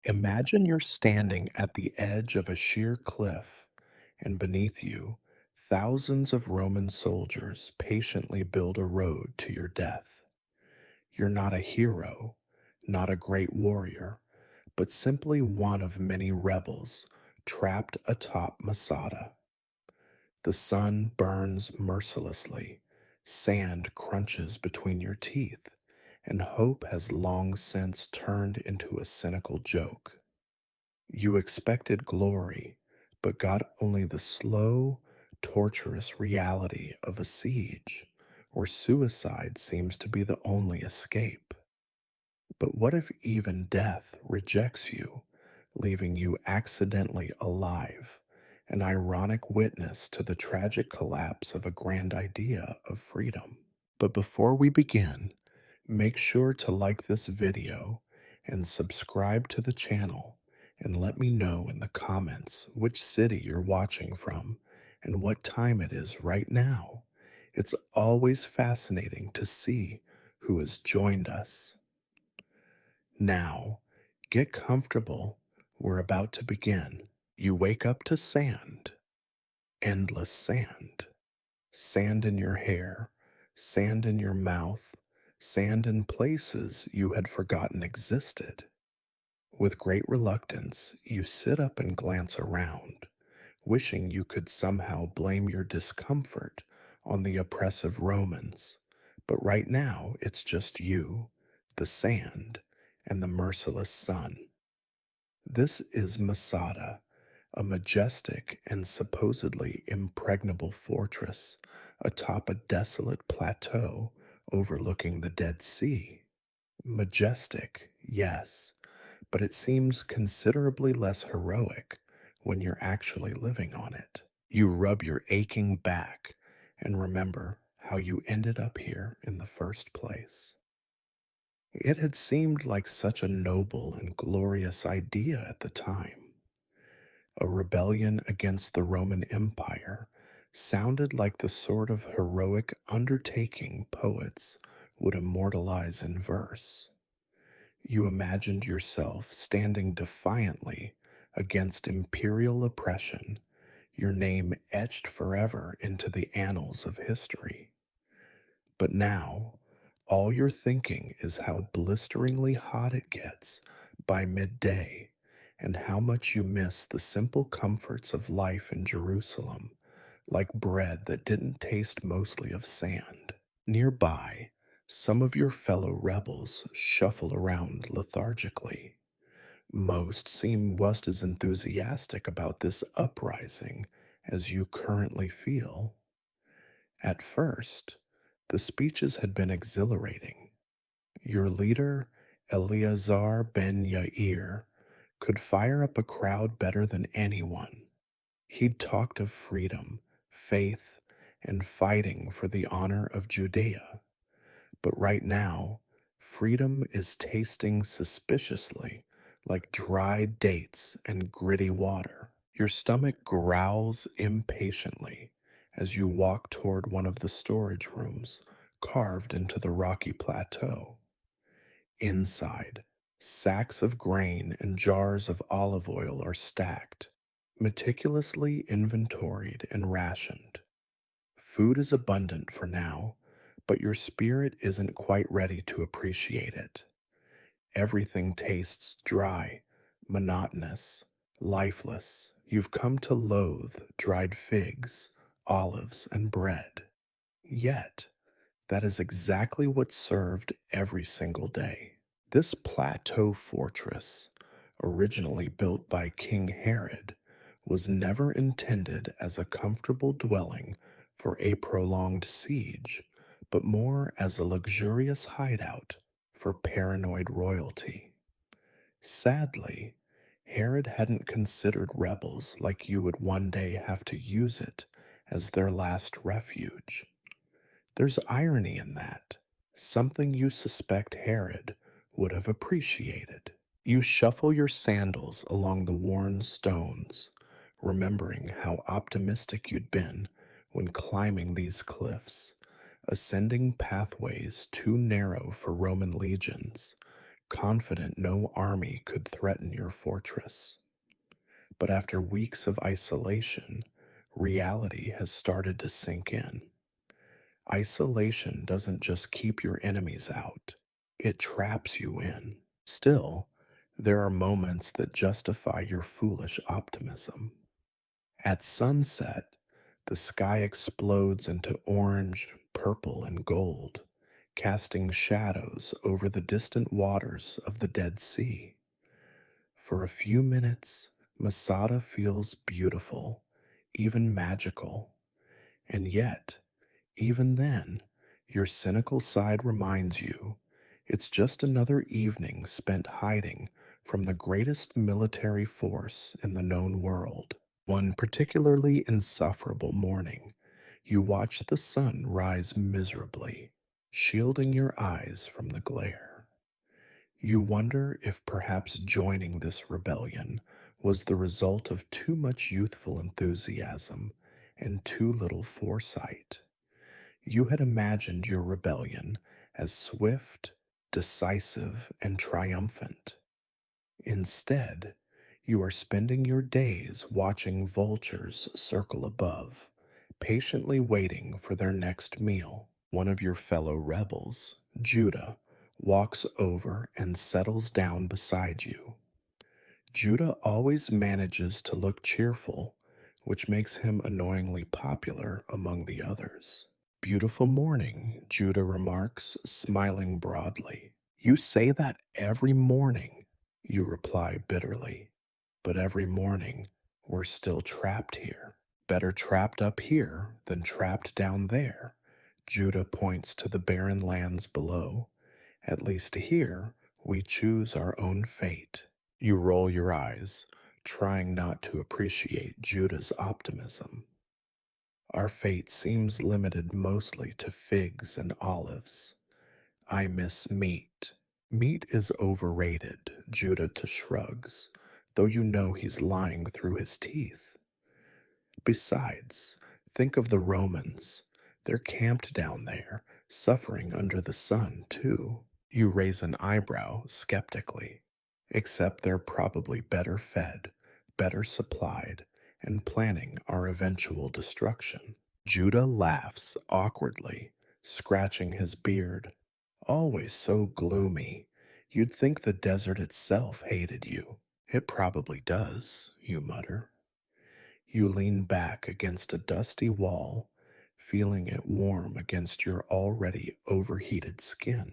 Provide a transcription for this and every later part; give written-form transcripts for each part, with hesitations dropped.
Imagine you're standing at the edge of a sheer cliff, and beneath you, thousands of Roman soldiers patiently build a road to your death. You're not a hero, not a great warrior, but simply one of many rebels trapped atop Masada. The sun burns mercilessly, sand crunches between your teeth, and hope has long since turned into a cynical joke. You expected glory, but got only the slow, torturous reality of a siege, where suicide seems to be the only escape. But what if even death rejects you, leaving you accidentally alive, an ironic witness to the tragic collapse of a grand idea of freedom? But before we begin, make sure to like this video and subscribe to the channel, and let me know in the comments which city you're watching from and what time it is right now. It's always fascinating to see who has joined us. Now, get comfortable. We're about to begin. You wake up to sand, endless sand. Sand in your hair, sand in your mouth, sand in places you had forgotten existed. With great reluctance, you sit up and glance around, wishing you could somehow blame your discomfort on the oppressive Romans. But right now, it's just you, the sand, and the merciless sun. This is Masada, a majestic and supposedly impregnable fortress atop a desolate plateau overlooking the Dead Sea. Majestic, yes, but it seems considerably less heroic when you're actually living on it. You rub your aching back and remember how you ended up here in the first place. It had seemed like such a noble and glorious idea at the time. A rebellion against the Roman Empire sounded like the sort of heroic undertaking poets would immortalize in verse. You imagined yourself standing defiantly against imperial oppression, your name etched forever into the annals of history. But now, all you're thinking is how blisteringly hot it gets by midday, and how much you miss the simple comforts of life in Jerusalem, like bread that didn't taste mostly of sand. Nearby, some of your fellow rebels shuffle around lethargically. Most seem just as enthusiastic about this uprising as you currently feel. At first, the speeches had been exhilarating. Your leader, Eleazar ben Yair, could fire up a crowd better than anyone. He'd talked of freedom, faith, and fighting for the honor of Judea. But right now, freedom is tasting suspiciously like dried dates and gritty water. Your stomach growls impatiently as you walk toward one of the storage rooms carved into the rocky plateau. Inside, sacks of grain and jars of olive oil are stacked, meticulously inventoried and rationed. Food is abundant for now, but your spirit isn't quite ready to appreciate it. Everything tastes dry, monotonous, lifeless. You've come to loathe dried figs, olives, and bread. Yet, that is exactly what's served every single day. This plateau fortress, originally built by King Herod, was never intended as a comfortable dwelling for a prolonged siege, but more as a luxurious hideout for paranoid royalty. Sadly, Herod hadn't considered rebels like you would one day have to use it as their last refuge. There's irony in that, something you suspect Herod would have appreciated. You shuffle your sandals along the worn stones, remembering how optimistic you'd been when climbing these cliffs, ascending pathways too narrow for Roman legions, confident no army could threaten your fortress. But after weeks of isolation, reality has started to sink in. Isolation doesn't just keep your enemies out, it traps you in. Still, there are moments that justify your foolish optimism. At sunset, the sky explodes into orange, purple, and gold, casting shadows over the distant waters of the Dead Sea. For a few minutes, Masada feels beautiful, even magical. And yet, even then, your cynical side reminds you it's just another evening spent hiding from the greatest military force in the known world. One particularly insufferable morning, you watch the sun rise miserably, shielding your eyes from the glare. You wonder if perhaps joining this rebellion was the result of too much youthful enthusiasm and too little foresight. You had imagined your rebellion as swift, decisive, and triumphant. Instead, you are spending your days watching vultures circle above, patiently waiting for their next meal. One of your fellow rebels, Judah, walks over and settles down beside you. Judah always manages to look cheerful, which makes him annoyingly popular among the others. Beautiful morning, Judah remarks, smiling broadly. You say that every morning, you reply bitterly. But every morning, we're still trapped here. Better trapped up here than trapped down there. Judah points to the barren lands below. At least here, we choose our own fate. You roll your eyes, trying not to appreciate Judah's optimism. Our fate seems limited mostly to figs and olives. I miss meat. Meat is overrated, Judah shrugs, though you know he's lying through his teeth. Besides, think of the Romans. They're camped down there, suffering under the sun, too. You raise an eyebrow skeptically. Except they're probably better fed, better supplied, and planning our eventual destruction. Judah laughs awkwardly, scratching his beard. Always so gloomy. You'd think the desert itself hated you. It probably does, you mutter. You lean back against a dusty wall, feeling it warm against your already overheated skin.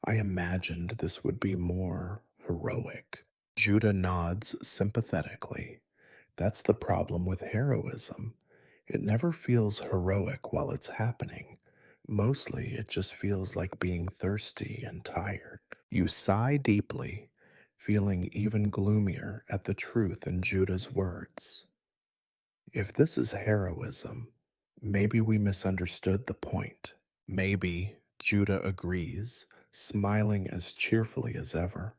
I imagined this would be more heroic. Judah nods sympathetically. That's the problem with heroism. It never feels heroic while it's happening. Mostly, it just feels like being thirsty and tired. You sigh deeply, feeling even gloomier at the truth in Judah's words. If this is heroism, maybe we misunderstood the point. Maybe, Judah agrees, smiling as cheerfully as ever.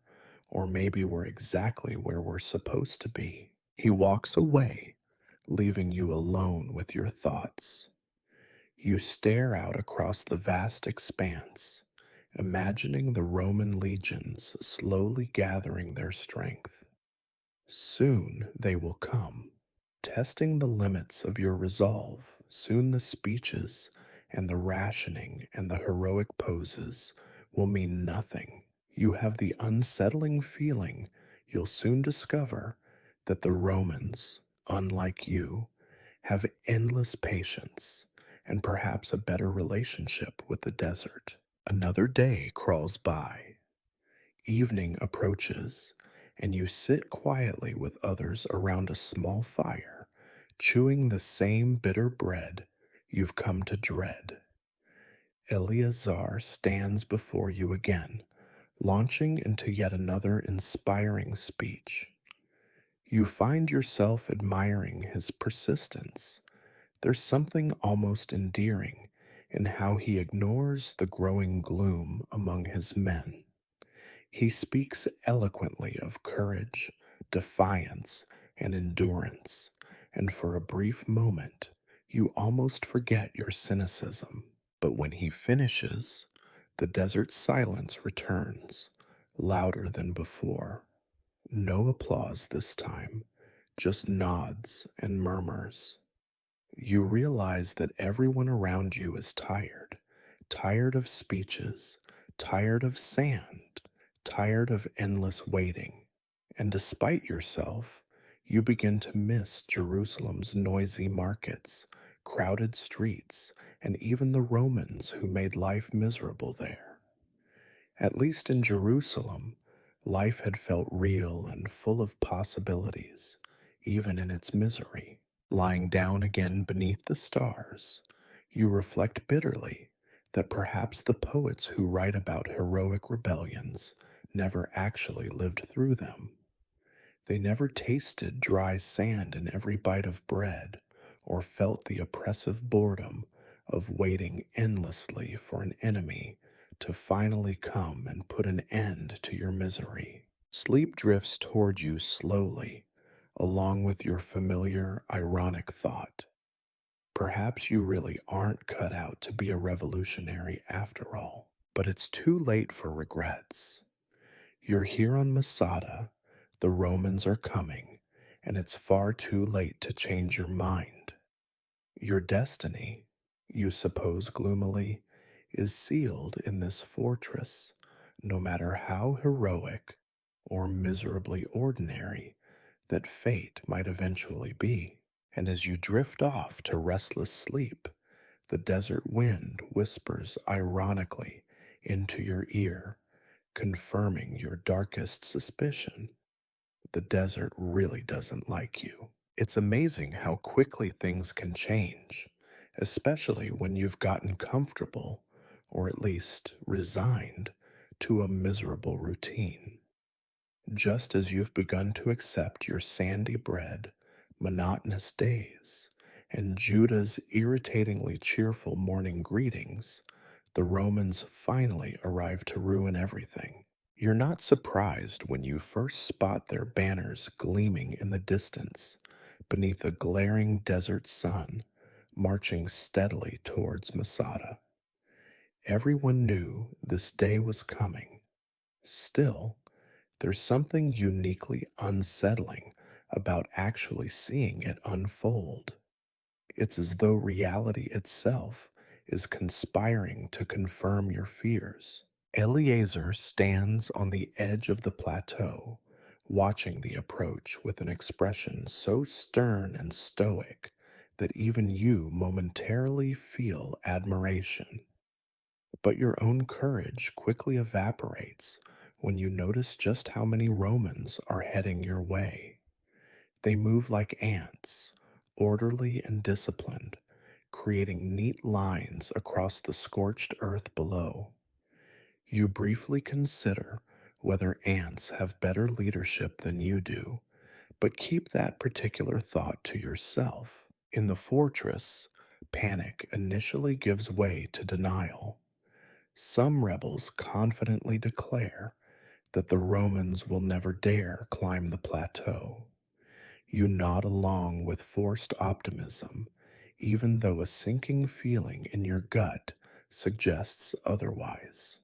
Or maybe we're exactly where we're supposed to be. He walks away, leaving you alone with your thoughts. You stare out across the vast expanse, imagining the Roman legions slowly gathering their strength. Soon they will come, testing the limits of your resolve. Soon the speeches and the rationing and the heroic poses will mean nothing. You have the unsettling feeling you'll soon discover that the Romans, unlike you, have endless patience and perhaps a better relationship with the desert. Another day crawls by. Evening approaches, and you sit quietly with others around a small fire, chewing the same bitter bread you've come to dread. Eleazar stands before you again, launching into yet another inspiring speech. You find yourself admiring his persistence. There's something almost endearing in how he ignores the growing gloom among his men. He speaks eloquently of courage, defiance, and endurance, and for a brief moment, you almost forget your cynicism. But when he finishes, the desert silence returns, louder than before. No applause this time, just nods and murmurs. You realize that everyone around you is tired, tired of speeches, tired of sand, tired of endless waiting. And despite yourself, you begin to miss Jerusalem's noisy markets, crowded streets, and even the Romans who made life miserable there. At least in Jerusalem, life had felt real and full of possibilities, even in its misery. Lying down again beneath the stars, you reflect bitterly that perhaps the poets who write about heroic rebellions never actually lived through them. They never tasted dry sand in every bite of bread or felt the oppressive boredom of waiting endlessly for an enemy to finally come and put an end to your misery. Sleep drifts toward you slowly, along with your familiar, ironic thought. Perhaps you really aren't cut out to be a revolutionary after all. But it's too late for regrets. You're here on Masada, the Romans are coming, and it's far too late to change your mind. Your destiny, you suppose gloomily, is sealed in this fortress, no matter how heroic or miserably ordinary that fate might eventually be. And as you drift off to restless sleep, the desert wind whispers ironically into your ear, confirming your darkest suspicion. The desert really doesn't like you. It's amazing how quickly things can change, especially when you've gotten comfortable, or at least resigned, to a miserable routine. Just as you've begun to accept your sandy bread, monotonous days, and Judah's irritatingly cheerful morning greetings, the Romans finally arrive to ruin everything. You're not surprised when you first spot their banners gleaming in the distance beneath a glaring desert sun, marching steadily towards Masada. Everyone knew this day was coming. Still, there's something uniquely unsettling about actually seeing it unfold. It's as though reality itself is conspiring to confirm your fears. Eleazar stands on the edge of the plateau, watching the approach with an expression so stern and stoic that even you momentarily feel admiration. But your own courage quickly evaporates when you notice just how many Romans are heading your way. They move like ants, orderly and disciplined, creating neat lines across the scorched earth below. You briefly consider whether ants have better leadership than you do, but keep that particular thought to yourself. In the fortress, panic initially gives way to denial. Some rebels confidently declare that the Romans will never dare climb the plateau. You nod along with forced optimism, even though a sinking feeling in your gut suggests otherwise.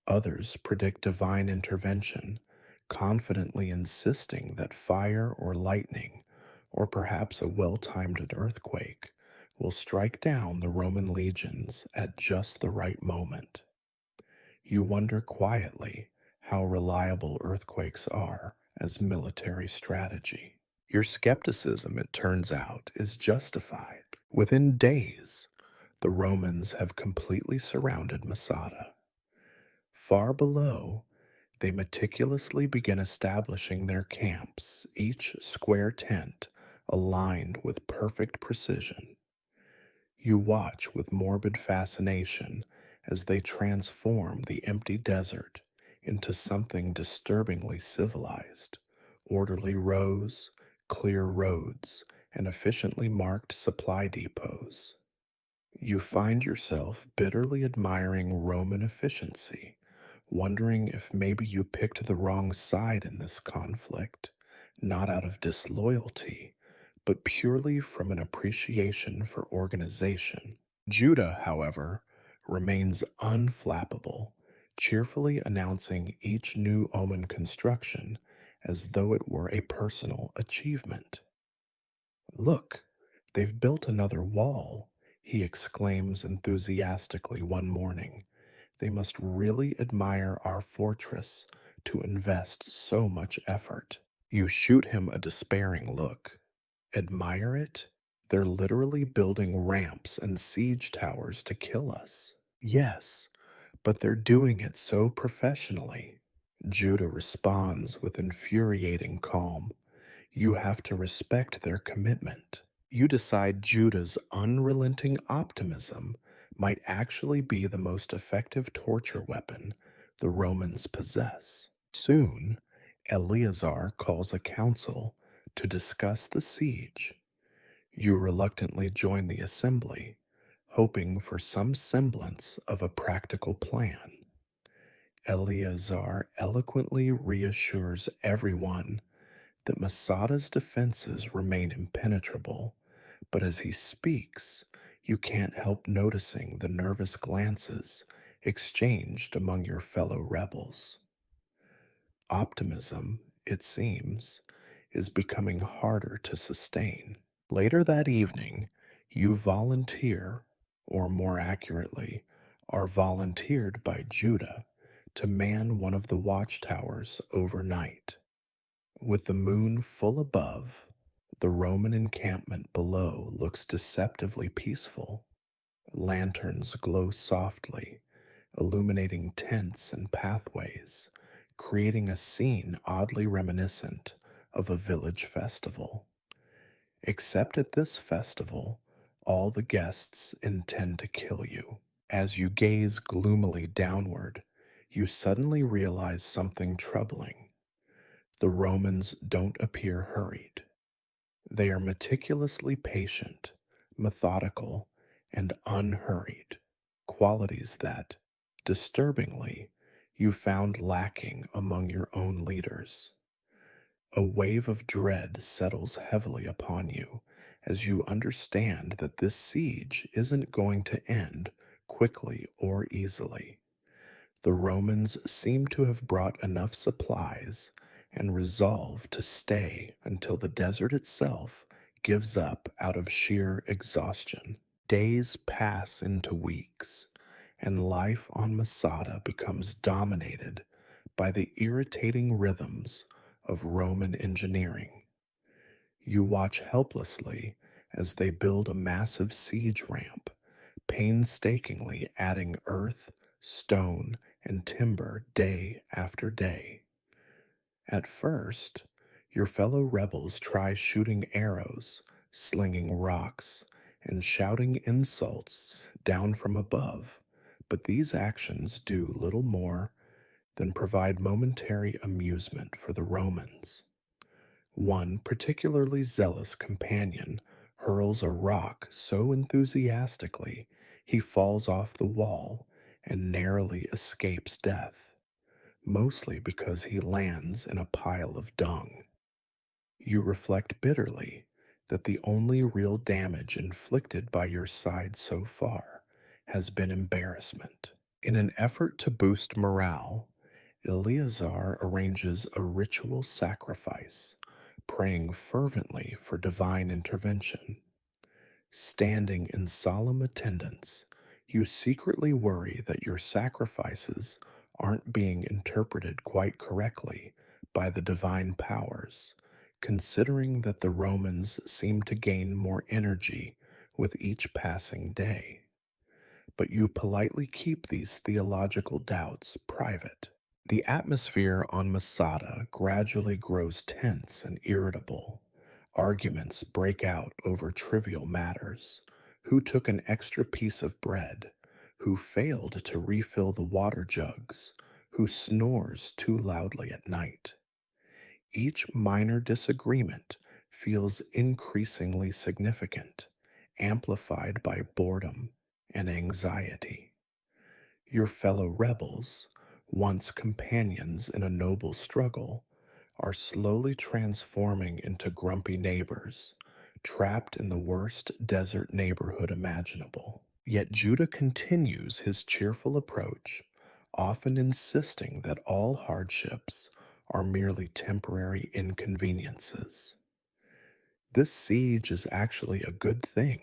Others predict divine intervention, confidently insisting that fire or lightning, or perhaps a well timed earthquake, will strike down the Roman legions at just the right moment. You wonder quietly how reliable earthquakes are as military strategy. Your skepticism, it turns out, is justified. Within days, the Romans have completely surrounded Masada. Far below, they meticulously begin establishing their camps, each square tent aligned with perfect precision. You watch with morbid fascination as they transform the empty desert into something disturbingly civilized. Orderly rows, clear roads, and efficiently marked supply depots. You find yourself bitterly admiring Roman efficiency, wondering if maybe you picked the wrong side in this conflict, not out of disloyalty, but purely from an appreciation for organization. Judah, however, remains unflappable, cheerfully announcing each new omen construction as though it were a personal achievement. Look, they've built another wall, he exclaims enthusiastically one morning. They must really admire our fortress to invest so much effort. You shoot him a despairing look. Admire it? They're literally building ramps and siege towers to kill us. Yes, but they're doing it so professionally. Judah responds with infuriating calm. You have to respect their commitment. You decide Judah's unrelenting optimism might actually be the most effective torture weapon the Romans possess. Soon, Eleazar calls a council to discuss the siege. You reluctantly join the assembly, hoping for some semblance of a practical plan. Eleazar eloquently reassures everyone that Masada's defenses remain impenetrable, but as he speaks, you can't help noticing the nervous glances exchanged among your fellow rebels. Optimism, it seems, is becoming harder to sustain. Later that evening, you volunteer, or more accurately, are volunteered by Judah to man one of the watchtowers overnight. With the moon full above, the Roman encampment below looks deceptively peaceful. Lanterns glow softly, illuminating tents and pathways, creating a scene oddly reminiscent of a village festival. Except at this festival, all the guests intend to kill you. As you gaze gloomily downward, you suddenly realize something troubling. The Romans don't appear hurried. They are meticulously patient, methodical, and unhurried, qualities that, disturbingly, you found lacking among your own leaders. A wave of dread settles heavily upon you as you understand that this siege isn't going to end quickly or easily. The Romans seem to have brought enough supplies and resolve to stay until the desert itself gives up out of sheer exhaustion. Days pass into weeks, and life on Masada becomes dominated by the irritating rhythms of Roman engineering. You watch helplessly as they build a massive siege ramp, painstakingly adding earth, stone, and timber day after day. At first, your fellow rebels try shooting arrows, slinging rocks, and shouting insults down from above, but these actions do little more than provide momentary amusement for the Romans. One particularly zealous companion hurls a rock so enthusiastically he falls off the wall and narrowly escapes death, mostly because he lands in a pile of dung. You reflect bitterly that the only real damage inflicted by your side so far has been embarrassment. In an effort to boost morale, Eleazar arranges a ritual sacrifice, praying fervently for divine intervention. Standing in solemn attendance, you secretly worry that your sacrifices aren't being interpreted quite correctly by the divine powers, considering that the Romans seem to gain more energy with each passing day. But you politely keep these theological doubts private. The atmosphere on Masada gradually grows tense and irritable. Arguments break out over trivial matters. Who took an extra piece of bread? Who failed to refill the water jugs? Who snores too loudly at night? Each minor disagreement feels increasingly significant, amplified by boredom and anxiety. Your fellow rebels, once companions in a noble struggle, are slowly transforming into grumpy neighbors, trapped in the worst desert neighborhood imaginable. Yet Judah continues his cheerful approach, often insisting that all hardships are merely temporary inconveniences. This siege is actually a good thing,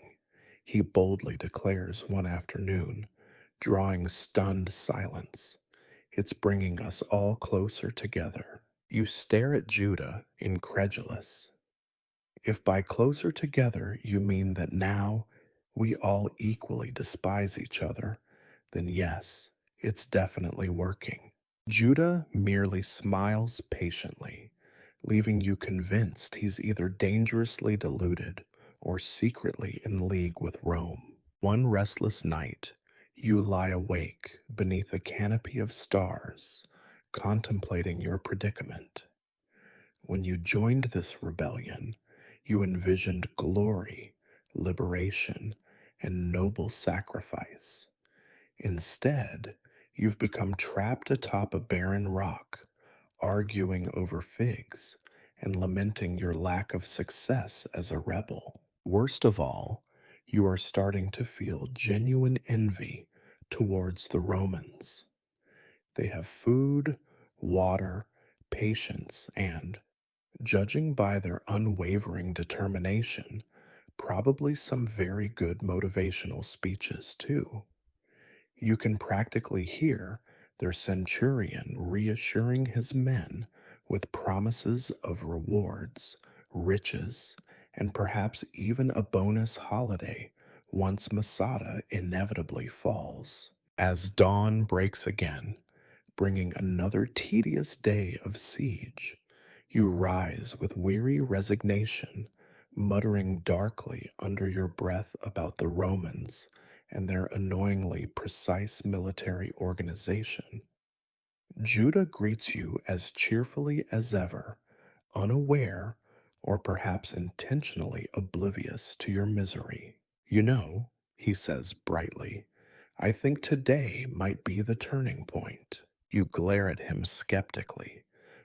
he boldly declares one afternoon, drawing stunned silence. It's bringing us all closer together. You stare at Judah, incredulous. If by closer together you mean that now we all equally despise each other, then yes, it's definitely working. Judah merely smiles patiently, leaving you convinced he's either dangerously deluded or secretly in league with Rome. One restless night, you lie awake beneath a canopy of stars, contemplating your predicament. When you joined this rebellion, you envisioned glory, liberation, and noble sacrifice. Instead, you've become trapped atop a barren rock, arguing over figs and lamenting your lack of success as a rebel. Worst of all, you are starting to feel genuine envy towards the Romans. They have food, water, patience, and, judging by their unwavering determination, probably some very good motivational speeches too. You can practically hear their centurion reassuring his men with promises of rewards, riches, and perhaps even a bonus holiday once Masada inevitably falls. As dawn breaks again, bringing another tedious day of siege, you rise with weary resignation, muttering darkly under your breath about the Romans and their annoyingly precise military organization. Judah greets you as cheerfully as ever, unaware or perhaps intentionally oblivious to your misery. You know, he says brightly, I think today might be the turning point. You glare at him skeptically.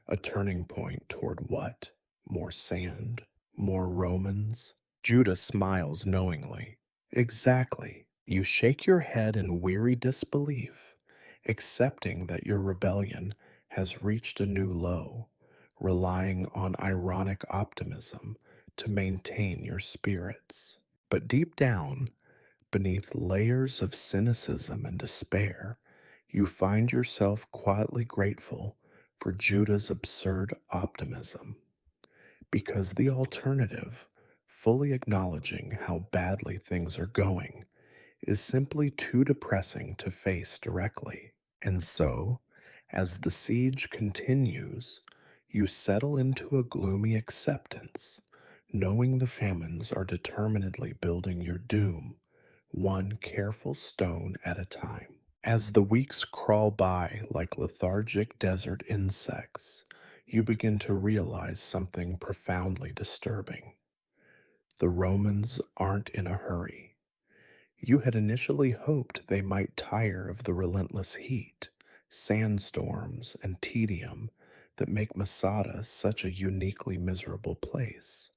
A turning point toward what? More sand? More Romans? Judah smiles knowingly. Exactly. You shake your head in weary disbelief, accepting that your rebellion has reached a new low, relying on ironic optimism to maintain your spirits. But deep down, beneath layers of cynicism and despair, you find yourself quietly grateful for Judah's absurd optimism, because the alternative, fully acknowledging how badly things are going, is simply too depressing to face directly. And so, as the siege continues, you settle into a gloomy acceptance, knowing the famines are determinedly building your doom, one careful stone at a time. As the weeks crawl by like lethargic desert insects, you begin to realize something profoundly disturbing. The Romans aren't in a hurry. You had initially hoped they might tire of the relentless heat, sandstorms, and tedium that make Masada such a uniquely miserable place.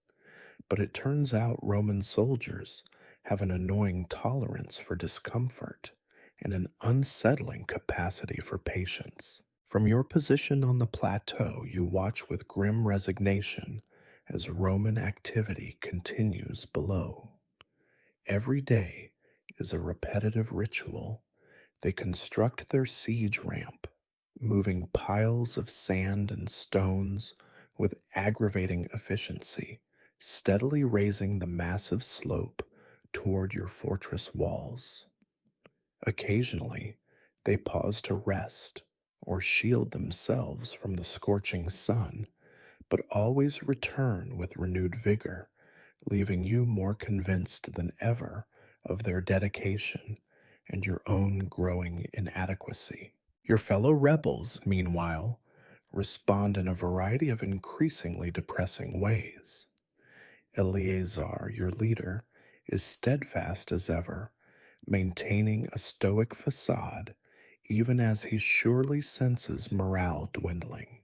But it turns out Roman soldiers have an annoying tolerance for discomfort and an unsettling capacity for patience. From your position on the plateau, you watch with grim resignation as Roman activity continues below. Every day is a repetitive ritual. They construct their siege ramp, moving piles of sand and stones with aggravating efficiency, steadily raising the massive slope toward your fortress walls. Occasionally, they pause to rest or shield themselves from the scorching sun, but always return with renewed vigor, leaving you more convinced than ever of their dedication and your own growing inadequacy. Your fellow rebels, meanwhile, respond in a variety of increasingly depressing ways. Eleazar, your leader, is steadfast as ever, maintaining a stoic facade even as he surely senses morale dwindling.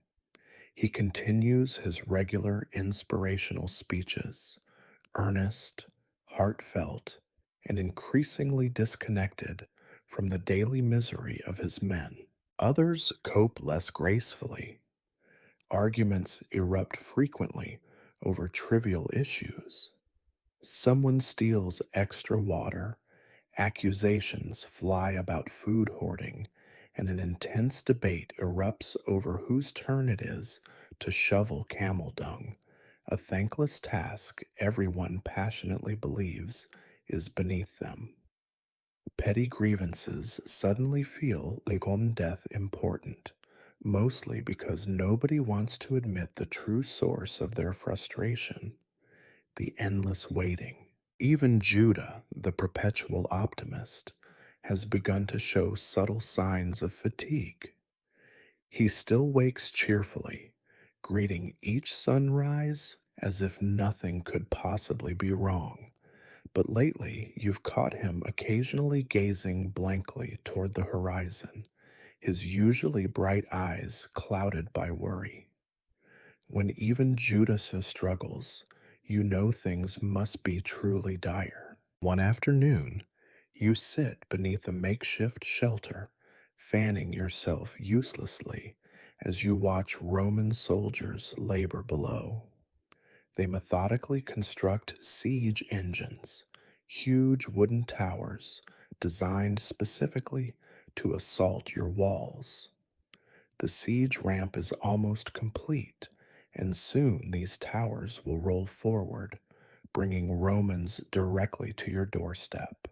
He continues his regular inspirational speeches, earnest, heartfelt, and increasingly disconnected from the daily misery of his men. Others cope less gracefully. Arguments erupt frequently over trivial issues. Someone steals extra water, accusations fly about food hoarding, and an intense debate erupts over whose turn it is to shovel camel dung, a thankless task everyone passionately believes is beneath them. Petty grievances suddenly feel Legom death important, mostly because nobody wants to admit the true source of their frustration, the endless waiting. Even Judah, the perpetual optimist, has begun to show subtle signs of fatigue. He still wakes cheerfully, greeting each sunrise as if nothing could possibly be wrong. But lately, you've caught him occasionally gazing blankly toward the horizon, his usually bright eyes clouded by worry. When even Judas struggles, you know things must be truly dire. One afternoon, you sit beneath a makeshift shelter, fanning yourself uselessly as you watch Roman soldiers labor below. They methodically construct siege engines, huge wooden towers designed specifically to assault your walls. The siege ramp is almost complete, and soon these towers will roll forward, bringing Romans directly to your doorstep.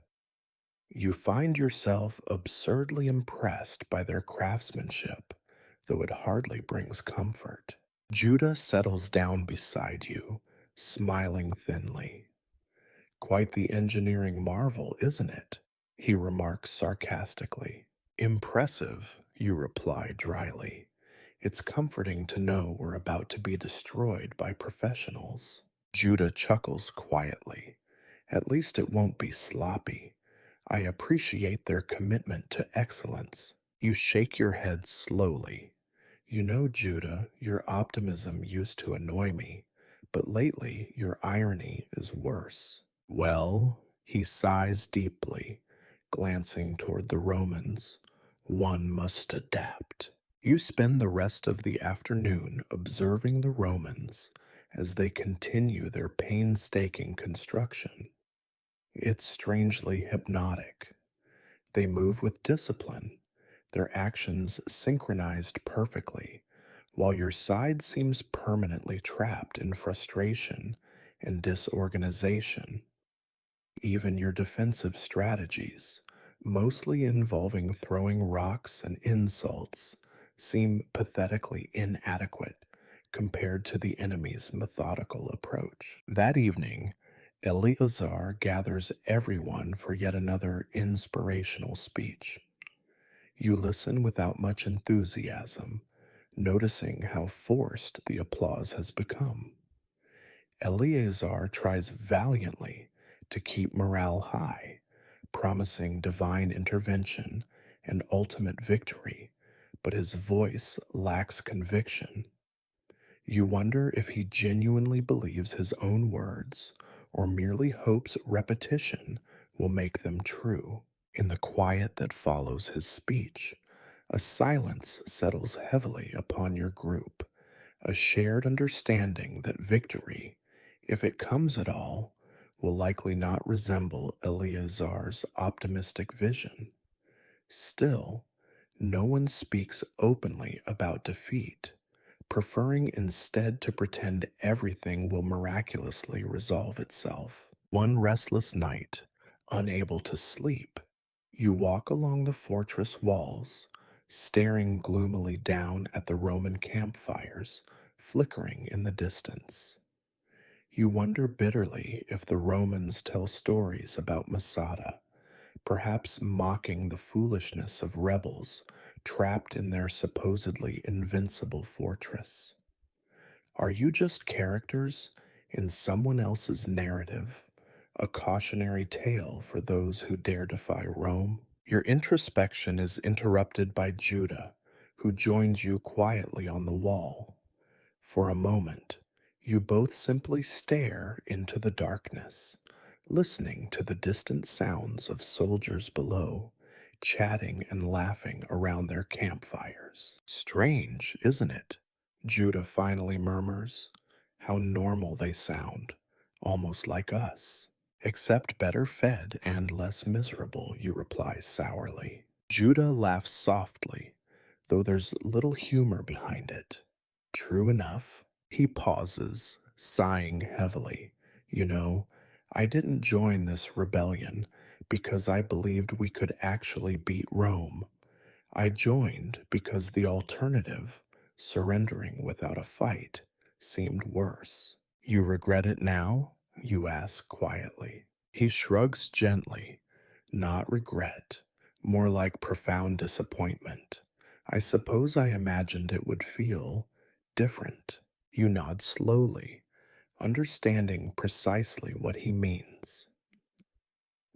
You find yourself absurdly impressed by their craftsmanship, though it hardly brings comfort. Judah settles down beside you, smiling thinly. Quite the engineering marvel, isn't it? He remarks sarcastically. Impressive, you reply dryly. It's comforting to know we're about to be destroyed by professionals. Judah chuckles quietly. At least it won't be sloppy. I appreciate their commitment to excellence. You shake your head slowly. You know, Judah, your optimism used to annoy me, but lately your irony is worse. Well, he sighs deeply, glancing toward the Romans. One must adapt. You spend the rest of the afternoon observing the Romans as they continue their painstaking construction. It's strangely hypnotic. They move with discipline, their actions synchronized perfectly, while your side seems permanently trapped in frustration and disorganization. Even your defensive strategies, mostly involving throwing rocks and insults, seem pathetically inadequate compared to the enemy's methodical approach. That evening, Eleazar gathers everyone for yet another inspirational speech. You listen without much enthusiasm, noticing how forced the applause has become. Eleazar tries valiantly to keep morale high, promising divine intervention and ultimate victory, but his voice lacks conviction. You wonder if he genuinely believes his own words or merely hopes repetition will make them true. In the quiet that follows his speech, a silence settles heavily upon your group, a shared understanding that victory, if it comes at all, will likely not resemble Eleazar's optimistic vision. Still, no one speaks openly about defeat, preferring instead to pretend everything will miraculously resolve itself. One restless night, unable to sleep, you walk along the fortress walls, staring gloomily down at the Roman campfires flickering in the distance. You wonder bitterly if the Romans tell stories about Masada, perhaps mocking the foolishness of rebels trapped in their supposedly invincible fortress. Are you just characters in someone else's narrative, a cautionary tale for those who dare defy Rome? Your introspection is interrupted by Judah, who joins you quietly on the wall. For a moment, you both simply stare into the darkness, listening to the distant sounds of soldiers below, chatting and laughing around their campfires. Strange, isn't it? Judah finally murmurs. How normal they sound, almost like us. Except better fed and less miserable, you reply sourly. Judah laughs softly, though there's little humor behind it. True enough. He pauses, sighing heavily. You know, I didn't join this rebellion because I believed we could actually beat Rome. I joined because the alternative, surrendering without a fight, seemed worse. You regret it now? You ask quietly. He shrugs gently. Not regret, more like profound disappointment. I suppose I imagined it would feel different. You nod slowly, understanding precisely what he means.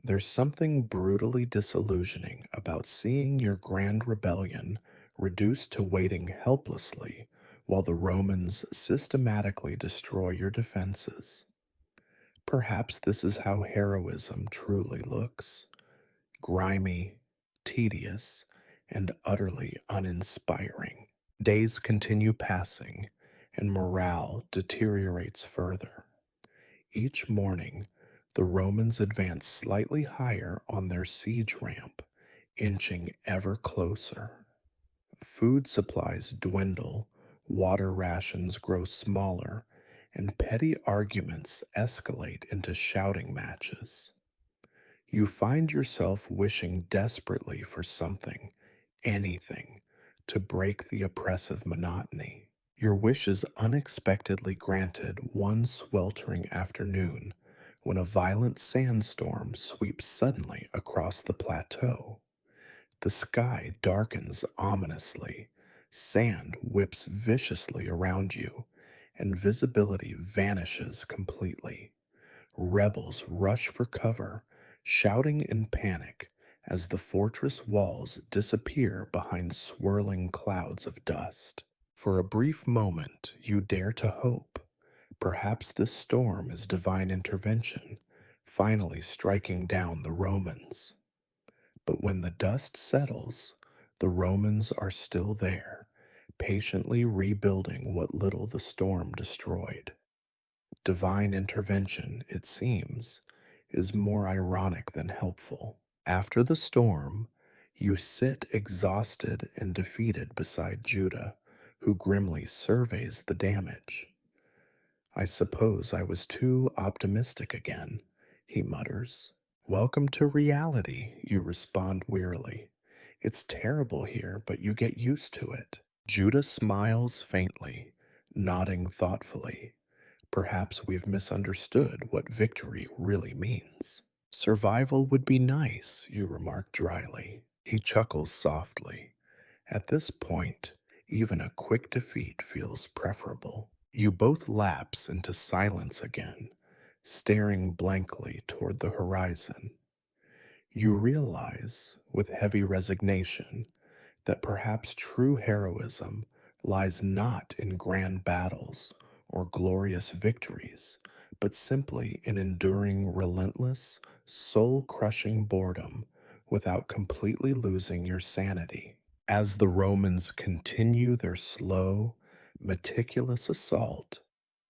There's something brutally disillusioning about seeing your grand rebellion reduced to waiting helplessly while the Romans systematically destroy your defenses. Perhaps this is how heroism truly looks: grimy, tedious, and utterly uninspiring. Days continue passing, and morale deteriorates further. Each morning, the Romans advance slightly higher on their siege ramp, inching ever closer. Food supplies dwindle, water rations grow smaller, and petty arguments escalate into shouting matches. You find yourself wishing desperately for something, anything, to break the oppressive monotony. Your wish is unexpectedly granted one sweltering afternoon when a violent sandstorm sweeps suddenly across the plateau. The sky darkens ominously, sand whips viciously around you, and visibility vanishes completely. Rebels rush for cover, shouting in panic as the fortress walls disappear behind swirling clouds of dust. For a brief moment, you dare to hope. Perhaps this storm is divine intervention, finally striking down the Romans. But when the dust settles, the Romans are still there, patiently rebuilding what little the storm destroyed. Divine intervention, it seems, is more ironic than helpful. After the storm, you sit exhausted and defeated beside Judah, who grimly surveys the damage. I suppose I was too optimistic again, he mutters. Welcome to reality, you respond wearily. It's terrible here, but you get used to it. Judah smiles faintly, nodding thoughtfully. Perhaps we've misunderstood what victory really means. Survival would be nice, you remark dryly. He chuckles softly. At this point, even a quick defeat feels preferable. You both lapse into silence again, staring blankly toward the horizon. You realize, with heavy resignation, that perhaps true heroism lies not in grand battles or glorious victories, but simply in enduring relentless, soul crushing boredom without completely losing your sanity. As the Romans continue their slow, meticulous assault,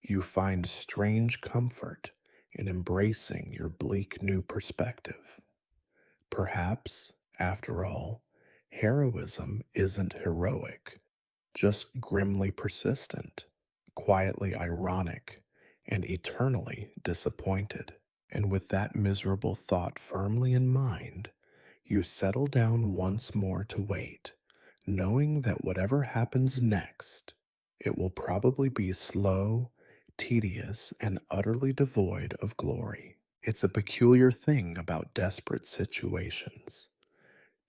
you find strange comfort in embracing your bleak new perspective. Perhaps, after all, heroism isn't heroic, just grimly persistent, quietly ironic, and eternally disappointed. And with that miserable thought firmly in mind, you settle down once more to wait, knowing that whatever happens next, it will probably be slow, tedious, and utterly devoid of glory. It's a peculiar thing about desperate situations.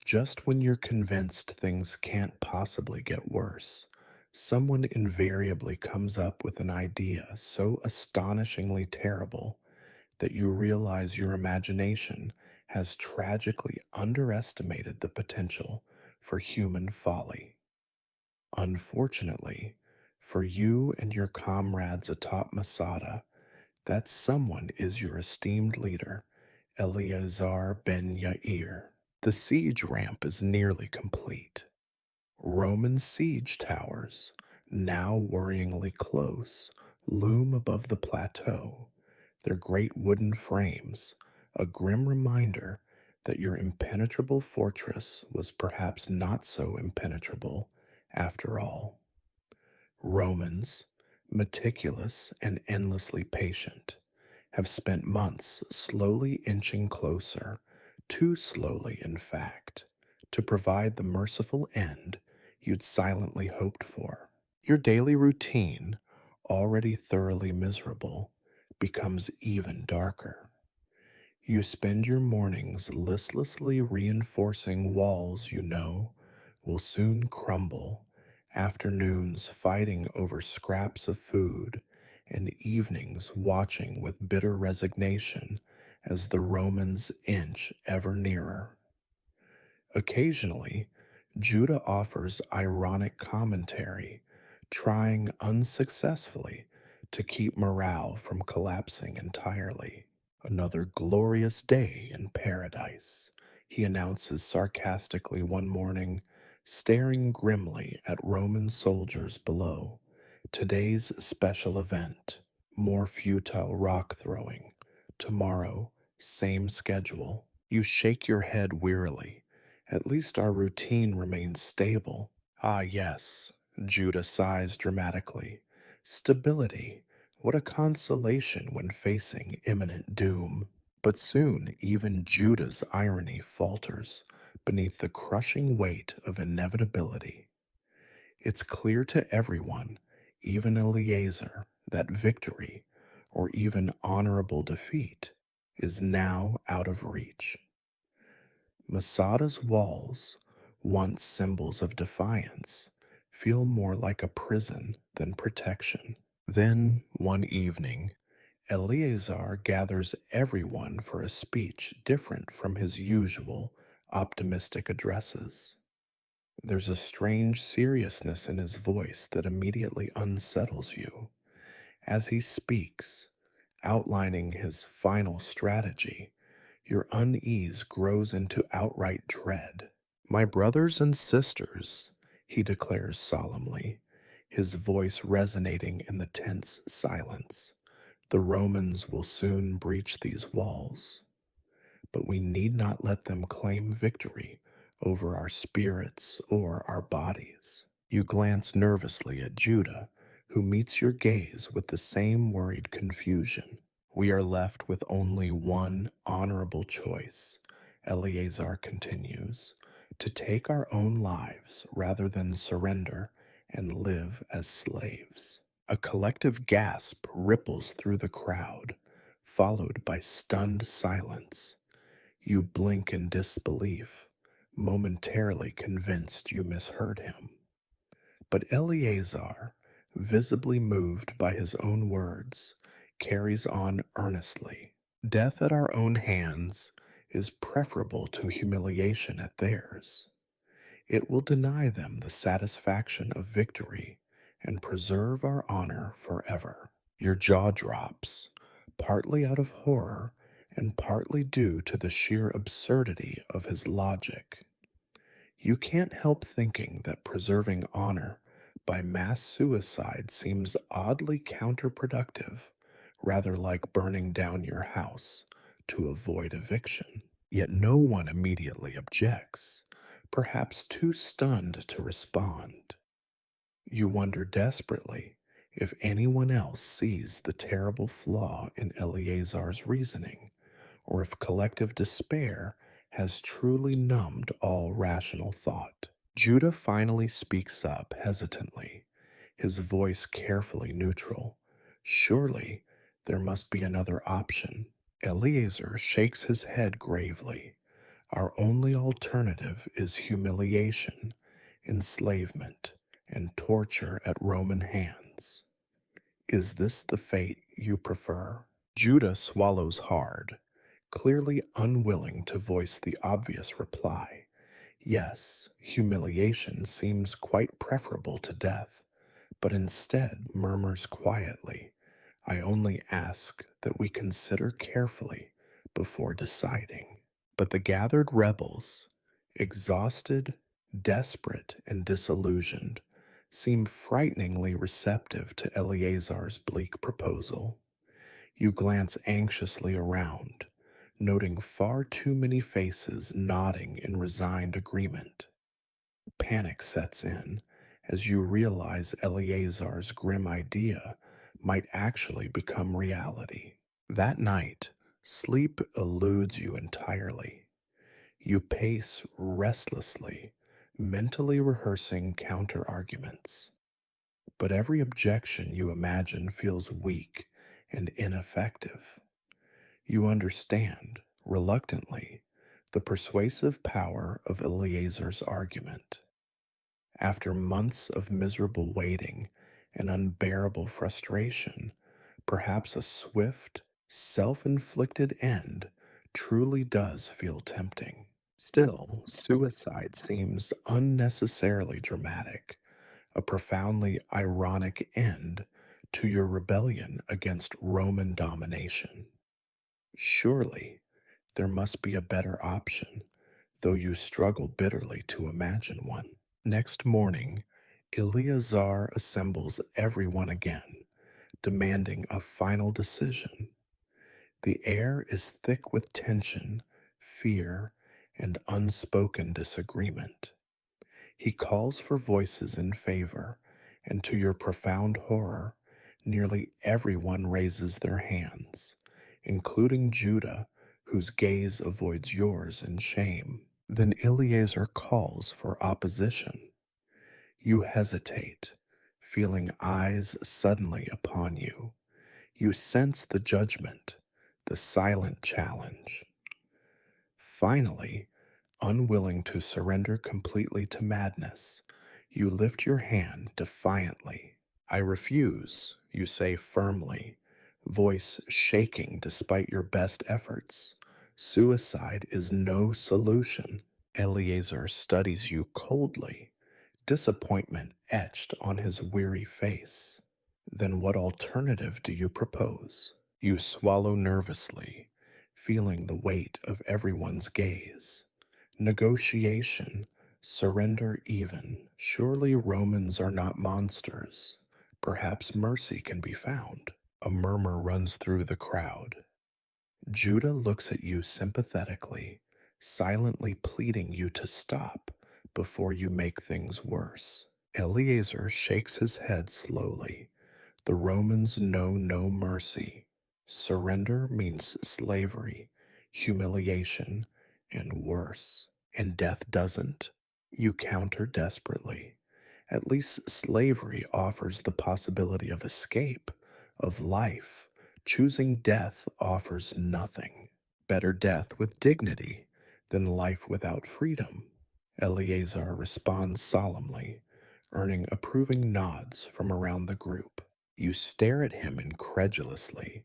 Just when you're convinced things can't possibly get worse, someone invariably comes up with an idea so astonishingly terrible that you realize your imagination has tragically underestimated the potential for human folly. Unfortunately, for you and your comrades atop Masada, that someone is your esteemed leader, Eleazar ben Yair. The siege ramp is nearly complete. Roman siege towers, now worryingly close, loom above the plateau, their great wooden frames a grim reminder that your impenetrable fortress was perhaps not so impenetrable after all. Romans, meticulous and endlessly patient, have spent months slowly inching closer, too slowly, in fact, to provide the merciful end you'd silently hoped for. Your daily routine, already thoroughly miserable, becomes even darker. You spend your mornings listlessly reinforcing walls you know will soon crumble, afternoons fighting over scraps of food, and evenings watching with bitter resignation as the Romans inch ever nearer. Occasionally, Judah offers ironic commentary, trying unsuccessfully to keep morale from collapsing entirely. Another glorious day in paradise, he announces sarcastically one morning, staring grimly at Roman soldiers below. Today's special event, more futile rock throwing. Tomorrow, same schedule. You shake your head wearily. At least our routine remains stable. Ah, yes, Judah sighs dramatically. Stability. What a consolation when facing imminent doom. But soon, even Judah's irony falters beneath the crushing weight of inevitability. It's clear to everyone, even Eleazar, that victory, or even honorable defeat, is now out of reach. Masada's walls, once symbols of defiance, feel more like a prison than protection. Then, one evening, Eleazar gathers everyone for a speech different from his usual optimistic addresses. There's a strange seriousness in his voice that immediately unsettles you. As he speaks, outlining his final strategy, your unease grows into outright dread. My brothers and sisters, he declares solemnly, his voice resonating in the tense silence. The Romans will soon breach these walls, but we need not let them claim victory over our spirits or our bodies. You glance nervously at Judah, who meets your gaze with the same worried confusion. We are left with only one honorable choice, Eleazar continues, to take our own lives rather than surrender and live as slaves. A collective gasp ripples through the crowd, followed by stunned silence. You blink in disbelief, momentarily convinced you misheard him. But Eleazar, visibly moved by his own words, carries on earnestly. Death at our own hands is preferable to humiliation at theirs. It will deny them the satisfaction of victory and preserve our honor forever. Your jaw drops, partly out of horror and partly due to the sheer absurdity of his logic. You can't help thinking that preserving honor by mass suicide seems oddly counterproductive, rather like burning down your house to avoid eviction. Yet no one immediately objects, perhaps too stunned to respond. You wonder desperately if anyone else sees the terrible flaw in Eleazar's reasoning, or if collective despair has truly numbed all rational thought. Judah finally speaks up hesitantly, his voice carefully neutral. Surely there must be another option. Eleazar shakes his head gravely. Our only alternative is humiliation, enslavement, and torture at Roman hands. Is this the fate you prefer? Judah swallows hard, clearly unwilling to voice the obvious reply. Yes, humiliation seems quite preferable to death, but instead murmurs quietly, I only ask that we consider carefully before deciding. But the gathered rebels, exhausted, desperate, and disillusioned, seem frighteningly receptive to Eleazar's bleak proposal. You glance anxiously around, noting far too many faces nodding in resigned agreement. Panic sets in as you realize Eleazar's grim idea might actually become reality. That night, sleep eludes you entirely. You pace restlessly, mentally rehearsing counter arguments. But every objection you imagine feels weak and ineffective. You understand, reluctantly, the persuasive power of Eleazar's argument. After months of miserable waiting and unbearable frustration, perhaps a swift, self inflicted end truly does feel tempting. Still, suicide seems unnecessarily dramatic, a profoundly ironic end to your rebellion against Roman domination. Surely, there must be a better option, though you struggle bitterly to imagine one. Next morning, Eleazar assembles everyone again, demanding a final decision. The air is thick with tension, fear, and unspoken disagreement. He calls for voices in favor, and to your profound horror, nearly everyone raises their hands, including Judah, whose gaze avoids yours in shame. Then Eleazar calls for opposition. You hesitate, feeling eyes suddenly upon you. You sense the judgment, the silent challenge. Finally, unwilling to surrender completely to madness, you lift your hand defiantly. I refuse, you say firmly, voice shaking despite your best efforts. Suicide is no solution. Eleazar studies you coldly, disappointment etched on his weary face. Then what alternative do you propose? You swallow nervously, feeling the weight of everyone's gaze. Negotiation, surrender even. Surely Romans are not monsters. Perhaps mercy can be found. A murmur runs through the crowd. Judah looks at you sympathetically, silently pleading you to stop before you make things worse. Eleazar shakes his head slowly. The Romans know no mercy. Surrender means slavery, humiliation, and worse. And death doesn't. You counter desperately. At least slavery offers the possibility of escape, of life. Choosing death offers nothing. Better death with dignity than life without freedom. Eleazar responds solemnly, earning approving nods from around the group. You stare at him incredulously,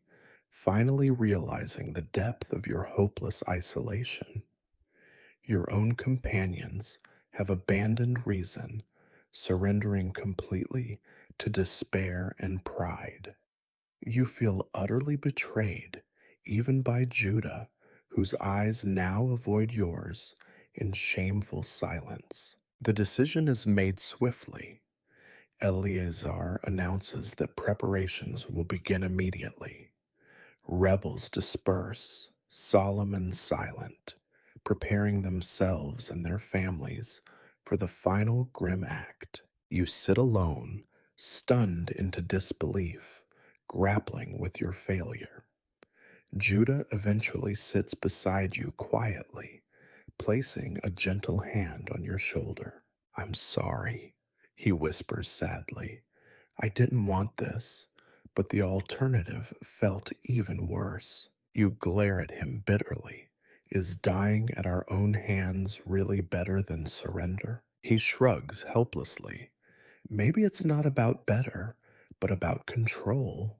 finally realizing the depth of your hopeless isolation. Your own companions have abandoned reason, surrendering completely to despair and pride. You feel utterly betrayed, even by Judah, whose eyes now avoid yours in shameful silence. The decision is made swiftly. Eleazar announces that preparations will begin immediately. Rebels disperse, solemn and silent, preparing themselves and their families for the final grim act. You sit alone, stunned into disbelief, grappling with your failure. Judah eventually sits beside you quietly, placing a gentle hand on your shoulder. I'm sorry, he whispers sadly. I didn't want this, but the alternative felt even worse. You glare at him bitterly. Is dying at our own hands really better than surrender? He shrugs helplessly. Maybe it's not about better, but about control.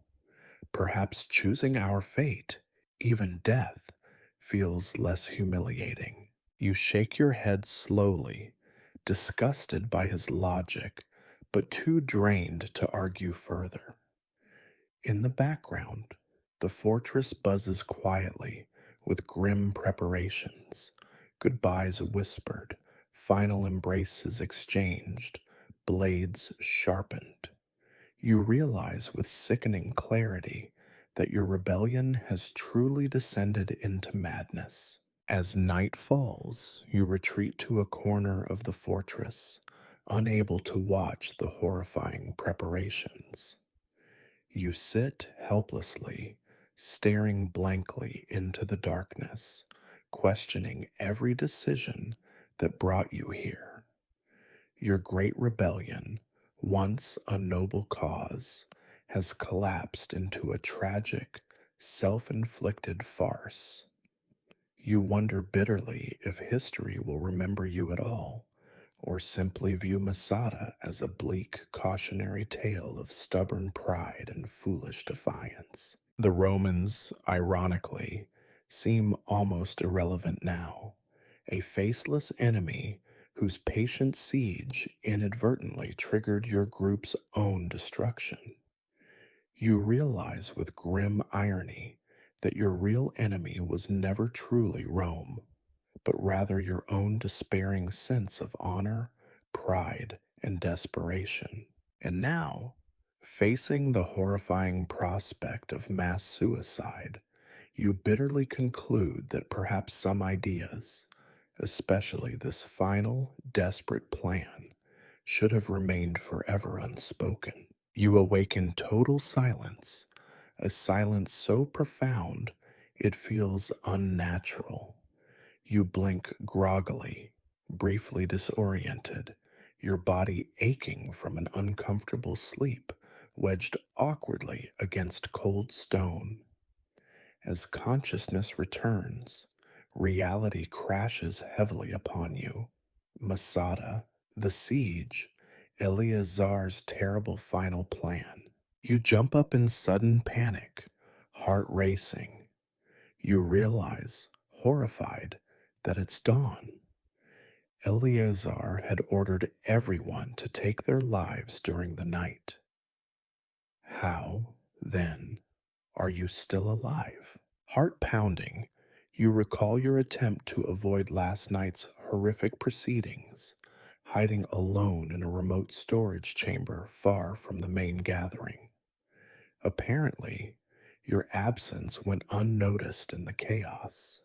Perhaps choosing our fate, even death, feels less humiliating. You shake your head slowly, disgusted by his logic, but too drained to argue further. In the background, the fortress buzzes quietly with grim preparations, goodbyes whispered, final embraces exchanged, blades sharpened. You realize with sickening clarity that your rebellion has truly descended into madness. As night falls, you retreat to a corner of the fortress, unable to watch the horrifying preparations. You sit helplessly, staring blankly into the darkness, questioning every decision that brought you here. Your great rebellion, once a noble cause, has collapsed into a tragic, self inflicted farce. You wonder bitterly if history will remember you at all, or simply view Masada as a bleak cautionary tale of stubborn pride and foolish defiance. The Romans, ironically, seem almost irrelevant now, a faceless enemy whose patient siege inadvertently triggered your group's own destruction. You realize with grim irony that your real enemy was never truly Rome, but rather your own despairing sense of honor, pride, and desperation. And now, facing the horrifying prospect of mass suicide, you bitterly conclude that perhaps some ideas, especially this final, desperate plan, should have remained forever unspoken. You awaken total silence, a silence so profound it feels unnatural. You blink groggily, briefly disoriented, your body aching from an uncomfortable sleep wedged awkwardly against cold stone. As consciousness returns, reality crashes heavily upon you. Masada, the siege, Eleazar's terrible final plan. You jump up in sudden panic, heart racing. You realize, horrified, that it's dawn. Eleazar had ordered everyone to take their lives during the night. How, then, are you still alive? Heart pounding, you recall your attempt to avoid last night's horrific proceedings, hiding alone in a remote storage chamber far from the main gathering. Apparently, your absence went unnoticed in the chaos.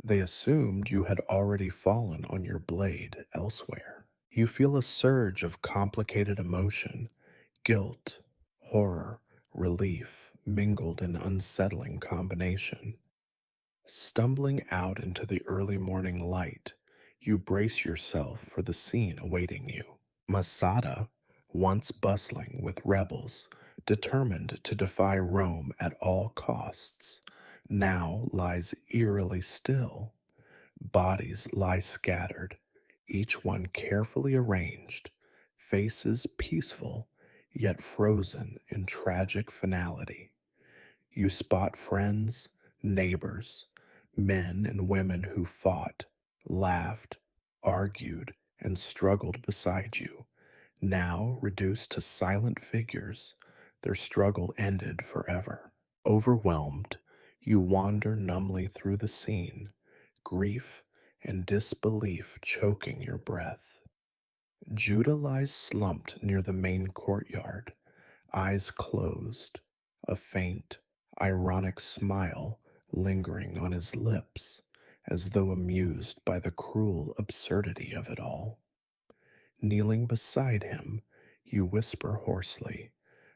They assumed you had already fallen on your blade elsewhere. You feel a surge of complicated emotion, guilt, horror, relief, mingled in unsettling combination. Stumbling out into the early morning light, you brace yourself for the scene awaiting you. Masada, once bustling with rebels, determined to defy Rome at all costs, now lies eerily still. Bodies lie scattered, each one carefully arranged, faces peaceful, yet frozen in tragic finality. You spot friends, neighbors, men and women who fought, laughed, argued, and struggled beside you, now reduced to silent figures, their struggle ended forever. Overwhelmed, you wander numbly through the scene, grief and disbelief choking your breath. Judah lies slumped near the main courtyard, eyes closed, a faint, ironic smile lingering on his lips, as though amused by the cruel absurdity of it all. Kneeling beside him, you whisper hoarsely,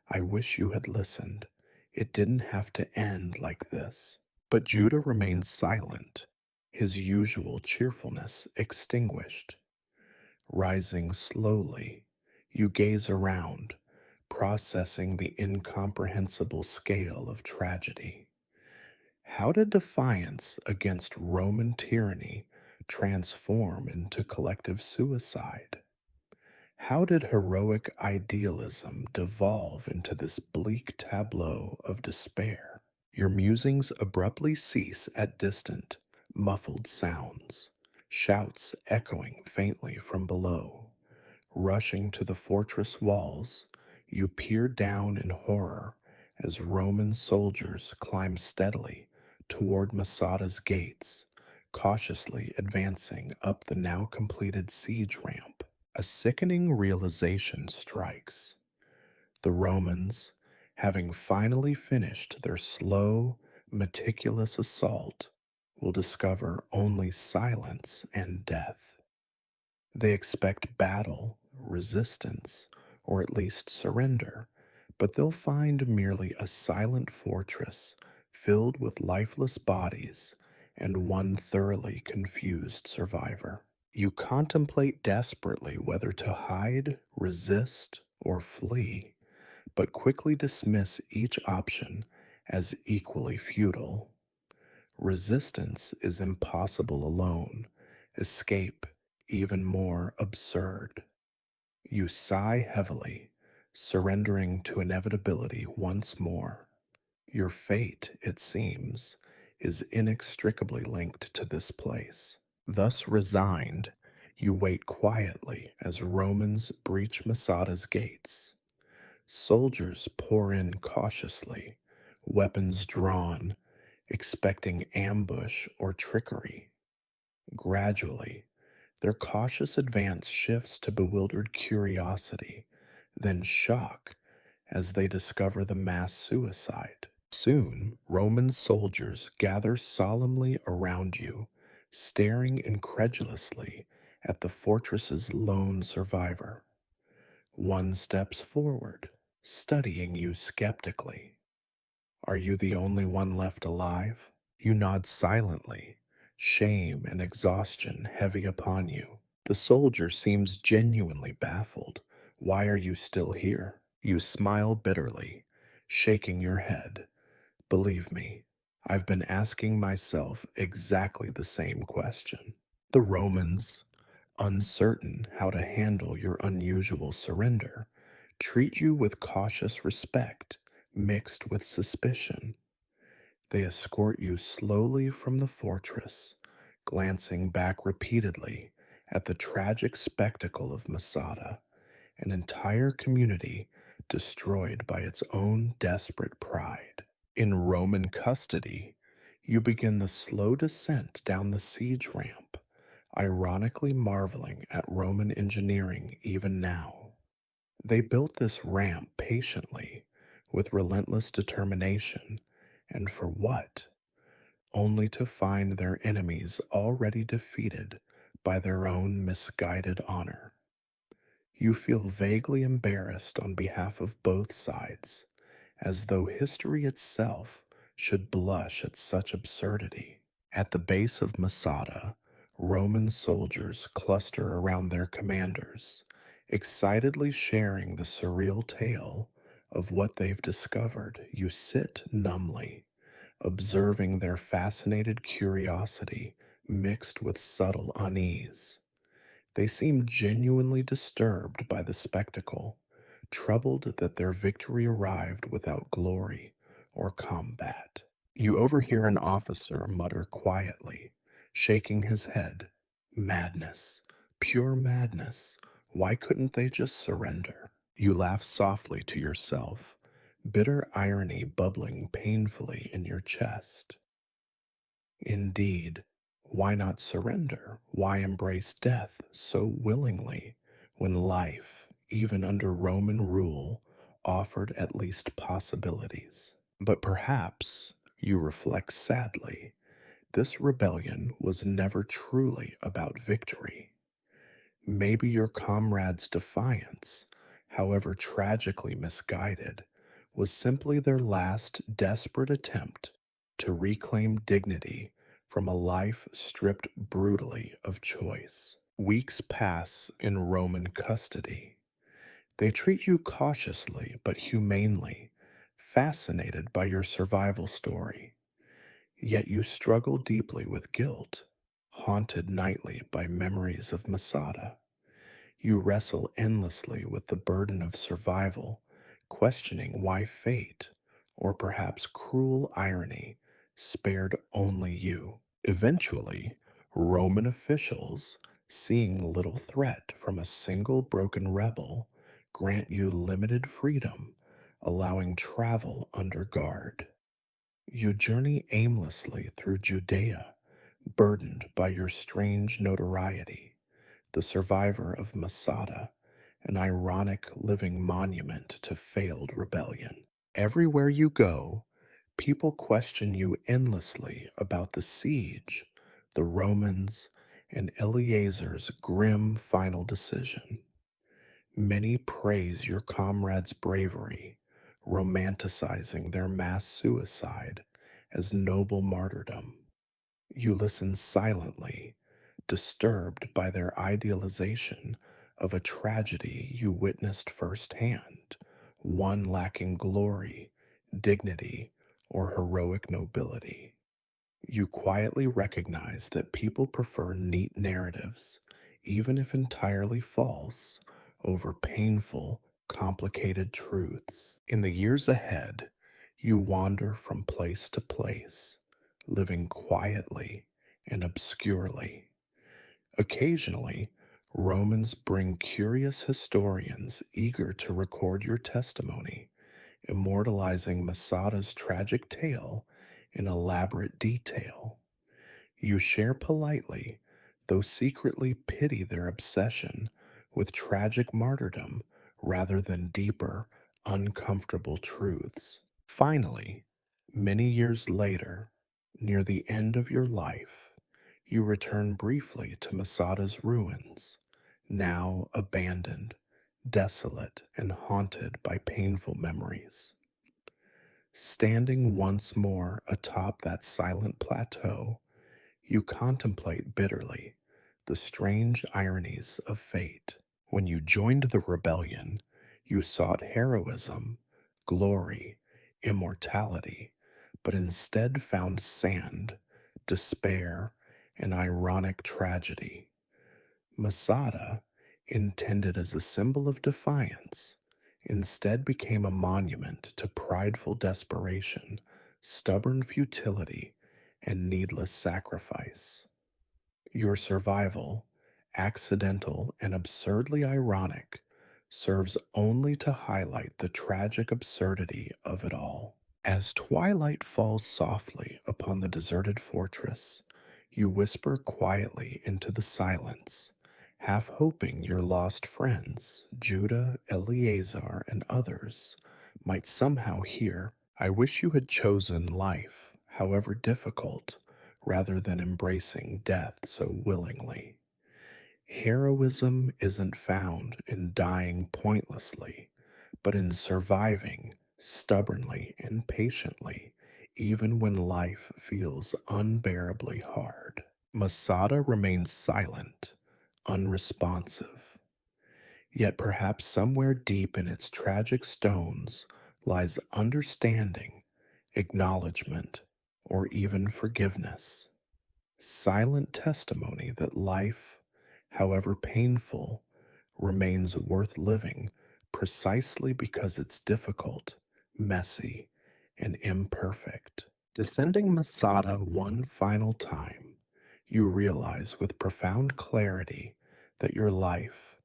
"I wish you had listened. It didn't have to end like this." But Judah remains silent, his usual cheerfulness extinguished. Rising slowly, you gaze around, processing the incomprehensible scale of tragedy. How did defiance against Roman tyranny transform into collective suicide? How did heroic idealism devolve into this bleak tableau of despair? Your musings abruptly cease at distant, muffled sounds, shouts echoing faintly from below. Rushing to the fortress walls, you peer down in horror as Roman soldiers climb steadily toward Masada's gates, cautiously advancing up the now completed siege ramp. A sickening realization strikes. The Romans, having finally finished their slow, meticulous assault, will discover only silence and death. They expect battle, resistance, or at least surrender, but they'll find merely a silent fortress filled with lifeless bodies and one thoroughly confused survivor. You contemplate desperately whether to hide, resist, or flee, but quickly dismiss each option as equally futile. Resistance is impossible alone, escape even more absurd. You sigh heavily, surrendering to inevitability once more. Your fate, it seems, is inextricably linked to this place. Thus resigned, you wait quietly as Romans breach Masada's gates. Soldiers pour in cautiously, weapons drawn, expecting ambush or trickery. Gradually, their cautious advance shifts to bewildered curiosity, then shock as they discover the mass suicide. Soon, Roman soldiers gather solemnly around you, staring incredulously at the fortress's lone survivor. One steps forward, studying you skeptically. Are you the only one left alive? You nod silently, shame and exhaustion heavy upon you. The soldier seems genuinely baffled. Why are you still here? You smile bitterly, shaking your head. Believe me, I've been asking myself exactly the same question. The Romans, uncertain how to handle your unusual surrender, treat you with cautious respect mixed with suspicion. They escort you slowly from the fortress, glancing back repeatedly at the tragic spectacle of Masada, an entire community destroyed by its own desperate pride. In Roman custody, you begin the slow descent down the siege ramp, ironically marveling at Roman engineering even now. They built this ramp patiently, with relentless determination, and for what? Only to find their enemies already defeated by their own misguided honor. You feel vaguely embarrassed on behalf of both sides, as though history itself should blush at such absurdity. At the base of Masada, Roman soldiers cluster around their commanders, excitedly sharing the surreal tale of what they've discovered. You sit numbly, observing their fascinated curiosity mixed with subtle unease. They seem genuinely disturbed by the spectacle, troubled that their victory arrived without glory or combat. You overhear an officer mutter quietly, shaking his head. Madness, pure madness. Why couldn't they just surrender? You laugh softly to yourself, bitter irony bubbling painfully in your chest. Indeed, why not surrender? Why embrace death so willingly when life, even under Roman rule, offered at least possibilities? But perhaps, you reflect sadly, this rebellion was never truly about victory. Maybe your comrades' defiance, however tragically misguided, was simply their last desperate attempt to reclaim dignity from a life stripped brutally of choice. Weeks pass in Roman custody. They treat you cautiously but humanely, fascinated by your survival story. Yet you struggle deeply with guilt, haunted nightly by memories of Masada. You wrestle endlessly with the burden of survival, questioning why fate, or perhaps cruel irony, spared only you. Eventually, Roman officials, seeing little threat from a single broken rebel, grant you limited freedom, allowing travel under guard. You journey aimlessly through Judea, burdened by your strange notoriety, the survivor of Masada, an ironic living monument to failed rebellion. Everywhere you go, people question you endlessly about the siege, the Romans, and Eleazar's grim final decision. Many praise your comrades' bravery, romanticizing their mass suicide as noble martyrdom. You listen silently, disturbed by their idealization of a tragedy you witnessed firsthand, one lacking glory, dignity, or heroic nobility. You quietly recognize that people prefer neat narratives, even if entirely false, over painful, complicated truths. In the years ahead, you wander from place to place, living quietly and obscurely. Occasionally, Romans bring curious historians eager to record your testimony, immortalizing Masada's tragic tale in elaborate detail. You share politely, though secretly pity their obsession with tragic martyrdom rather than deeper, uncomfortable truths. Finally, many years later, near the end of your life, you return briefly to Masada's ruins, now abandoned, desolate, and haunted by painful memories. Standing once more atop that silent plateau, you contemplate bitterly the strange ironies of fate. When you joined the rebellion, you sought heroism, glory, immortality, but instead found sand, despair, and ironic tragedy. Masada, intended as a symbol of defiance, instead became a monument to prideful desperation, stubborn futility, and needless sacrifice. Your survival, accidental and absurdly ironic, serves only to highlight the tragic absurdity of it all. As twilight falls softly upon the deserted fortress, you whisper quietly into the silence, half hoping your lost friends, Judah, Eleazar, and others, might somehow hear. I wish you had chosen life, however difficult, rather than embracing death so willingly. Heroism isn't found in dying pointlessly, but in surviving stubbornly and patiently, even when life feels unbearably hard. Masada remains silent, unresponsive. Yet perhaps somewhere deep in its tragic stones lies understanding, acknowledgement, or even forgiveness. Silent testimony that life, however painful, remains worth living precisely because it's difficult, messy, and imperfect. Descending Masada one final time, you realize with profound clarity that your life,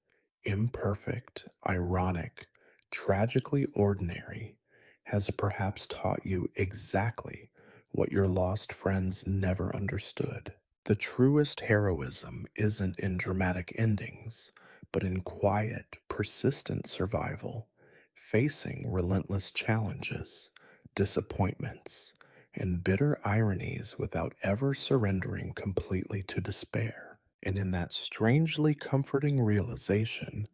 imperfect, ironic, tragically ordinary, has perhaps taught you exactly what your lost friends never understood. The truest heroism isn't in dramatic endings, but in quiet, persistent survival, facing relentless challenges, disappointments, and bitter ironies without ever surrendering completely to despair. And in that strangely comforting realization,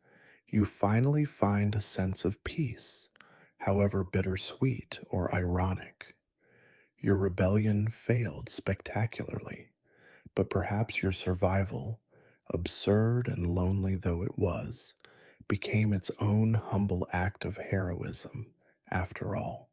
you finally find a sense of peace, however bittersweet or ironic. Your rebellion failed spectacularly, but perhaps your survival, absurd and lonely though it was, became its own humble act of heroism after all.